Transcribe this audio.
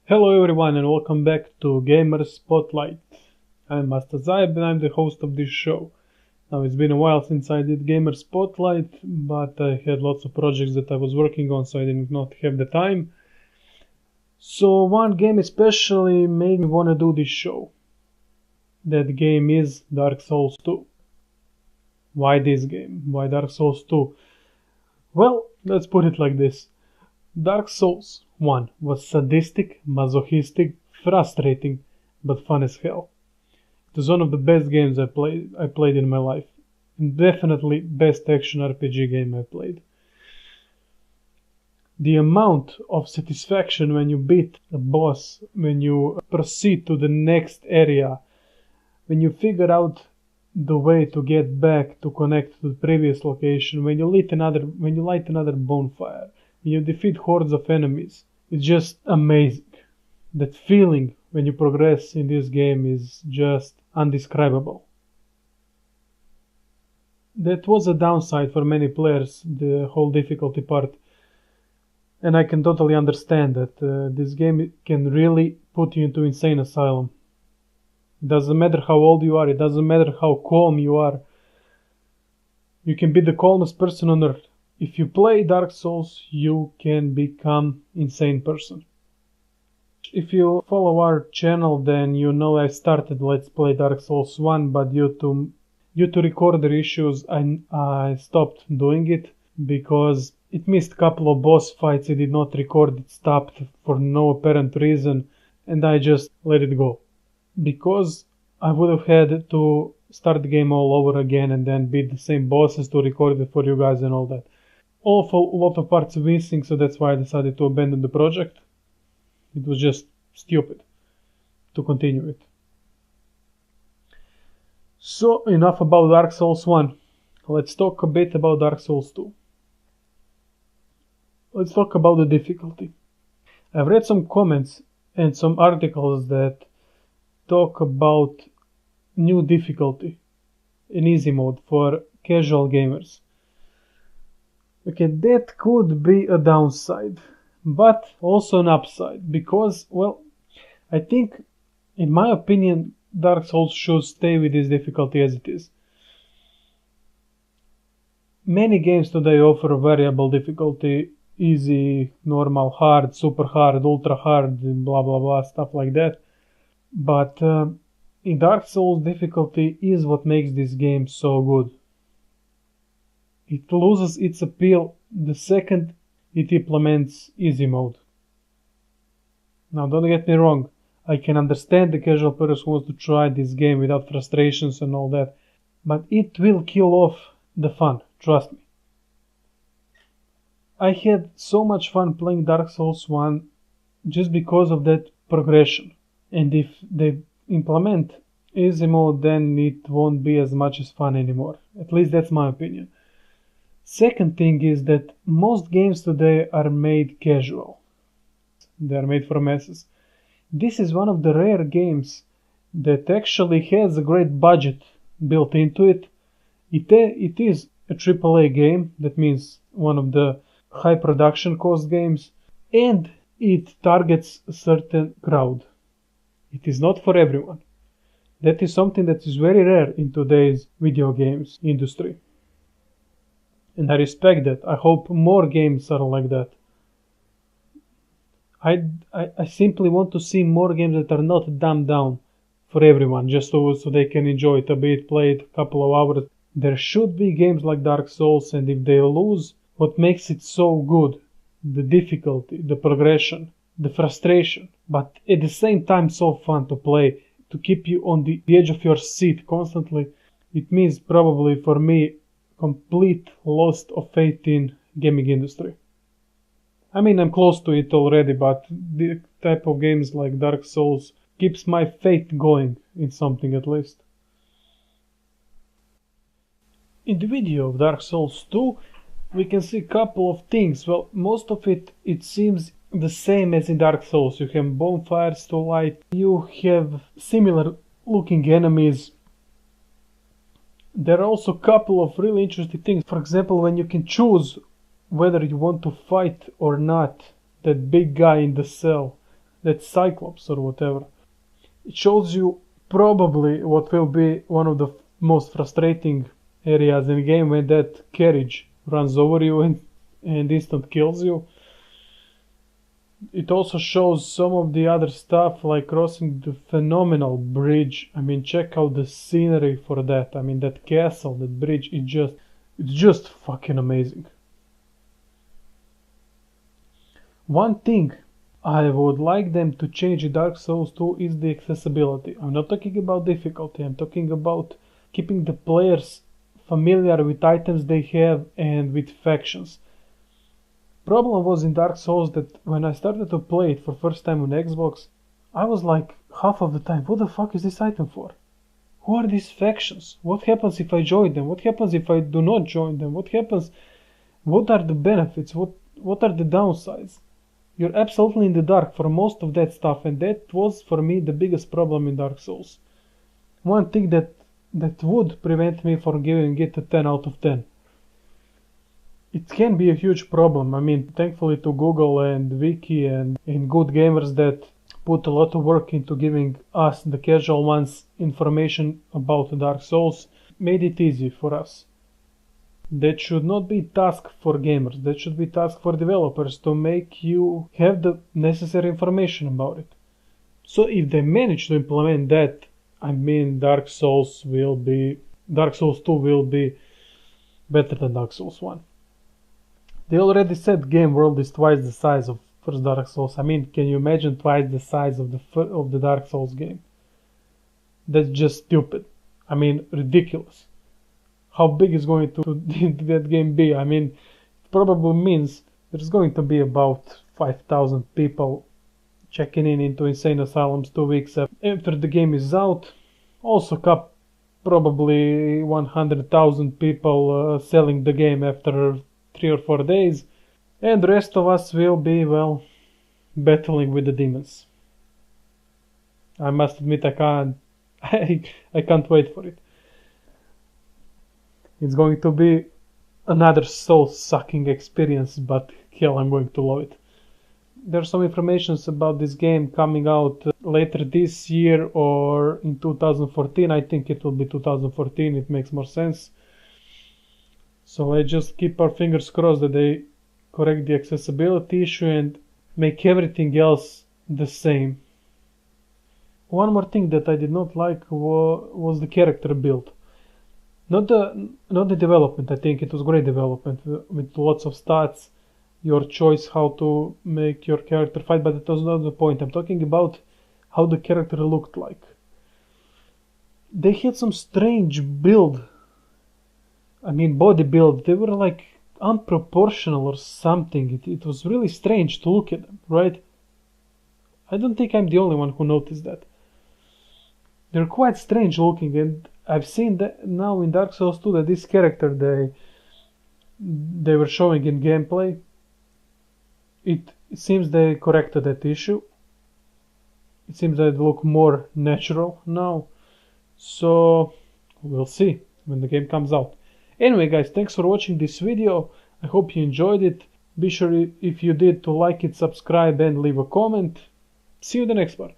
Hello everyone and welcome back to Gamer Spotlight. I'm Master Zaib and I'm the host of this show. Now it's been a while since I did Gamer Spotlight, but I had lots of projects that I was working on, so I did not have the time. So one game especially made me want to do this show. That game is Dark Souls 2. Why this game? Why Dark Souls 2? Well, let's put it like this. Dark Souls 1 was sadistic, masochistic, frustrating, but fun as hell. It was one of the best games I played in my life, and definitely best action RPG game I played. The amount of satisfaction when you beat a boss, when you proceed to the next area, when you figure out the way to get back to connect to the previous location, when you light another bonfire, when you defeat hordes of enemies, it's just amazing. That feeling when you progress in this game is just undescribable. That was a downside for many players, the whole difficulty part. And I can totally understand that this game can really put you into insane asylum. It doesn't matter how old you are, it doesn't matter how calm you are. You can be the calmest person on earth. If you play Dark Souls, you can become insane person. If you follow our channel, then you know I started Let's Play Dark Souls 1, but due to recorder issues, I stopped doing it because it missed a couple of boss fights. It did not record, it stopped for no apparent reason, and I just let it go. Because I would have had to start the game all over again and then beat the same bosses to record it for you guys and all that. Awful lot of parts missing, so that's why I decided to abandon the project. It was just stupid to continue it. So enough about Dark Souls 1. Let's talk a bit about Dark Souls 2. Let's talk about the difficulty. I've read some comments and some articles that talk about new difficulty in easy mode for casual gamers. Okay, that could be a downside, but also an upside, because, well, I think, in my opinion, Dark Souls should stay with this difficulty as it is. Many games today offer variable difficulty, easy, normal, hard, super hard, ultra hard, blah blah blah, stuff like that. But in Dark Souls, difficulty is what makes this game so good. It loses its appeal the second it implements easy mode. Now don't get me wrong, I can understand the casual person who wants to try this game without frustrations and all that, but it will kill off the fun, trust me. I had so much fun playing Dark Souls 1 just because of that progression. And if they implement easy mode, then it won't be as much as fun anymore. At least that's my opinion. Second thing is that most games today are made casual. They are made for masses. This is one of the rare games that actually has a great budget built into it. It is a AAA game, that means one of the high production cost games, and it targets a certain crowd. It is not for everyone. That is something that is very rare in today's video games industry. And I respect that. I hope more games are like that. I simply want to see more games that are not dumbed down for everyone, just so they can enjoy it a bit, play it a couple of hours. There should be games like Dark Souls, and if they lose what makes it so good, the difficulty, the progression, the frustration, but at the same time so fun to play, to keep you on the edge of your seat constantly, it means probably for me complete loss of faith in gaming industry. I mean, I'm close to it already, but the type of games like Dark Souls keeps my faith going in something at least. In the video of Dark Souls 2, we can see a couple of things. Well, most of it seems the same as in Dark Souls. You have bonfires to light, you have similar looking enemies. There are also a couple of really interesting things. For example, when you can choose whether you want to fight or not that big guy in the cell, that Cyclops or whatever. It shows you probably what will be one of the most frustrating areas in the game, when that carriage runs over you and instant kills you. It also shows some of the other stuff, like crossing the phenomenal bridge. I mean, check out the scenery for that. I mean, that castle, that bridge, it's just fucking amazing. One thing I would like them to change in Dark Souls 2 is the accessibility. I'm not talking about difficulty, I'm talking about keeping the players familiar with items they have and with factions. Problem was in Dark Souls that when I started to play it for first time on Xbox, I was like half of the time, what the fuck is this item for? Who are these factions? What happens if I join them? What happens if I do not join them? What happens? What are the benefits? What are the downsides? You're absolutely in the dark for most of that stuff, and that was for me the biggest problem in Dark Souls. One thing that would prevent me from giving it a 10 out of 10. It can be a huge problem. I mean, thankfully to Google and Wiki and good gamers that put a lot of work into giving us, the casual ones, information about Dark Souls, made it easy for us. That should not be task for gamers, that should be task for developers to make you have the necessary information about it. So if they manage to implement that, I mean, Dark Souls 2 will be better than Dark Souls 1. They already said game world is twice the size of first Dark Souls. I mean, can you imagine twice the size of the Dark Souls game? That's just stupid. I mean, ridiculous. How big is going to that game be? I mean, it probably means there's going to be about 5,000 people checking into insane asylums 2 weeks after the game is out. Also probably 100,000 people selling the game after 3 or 4 days. And the rest of us will be, well, battling with the demons. I must admit I can't wait for it. It's going to be another soul-sucking experience, but hell, I'm going to love it. There's some information about this game coming out later this year or in 2014. I think it will be 2014, it makes more sense. So I just keep our fingers crossed that they correct the accessibility issue and make everything else the same. One more thing that I did not like was the character build. Not the development. I think it was great development with lots of stats, your choice how to make your character fight, but that was not the point. I'm talking about how the character looked like. They had some strange build. I mean, body build. They were like unproportional or something. It was really strange to look at them, right? I don't think I'm the only one who noticed that. They're quite strange looking, and I've seen that now in Dark Souls 2 that this character they were showing in gameplay, it seems they corrected that issue. It seems that they look more natural now. So we'll see when the game comes out. Anyway guys, thanks for watching this video. I hope you enjoyed it. Be sure if you did to like it, subscribe and leave a comment. See you in the next part.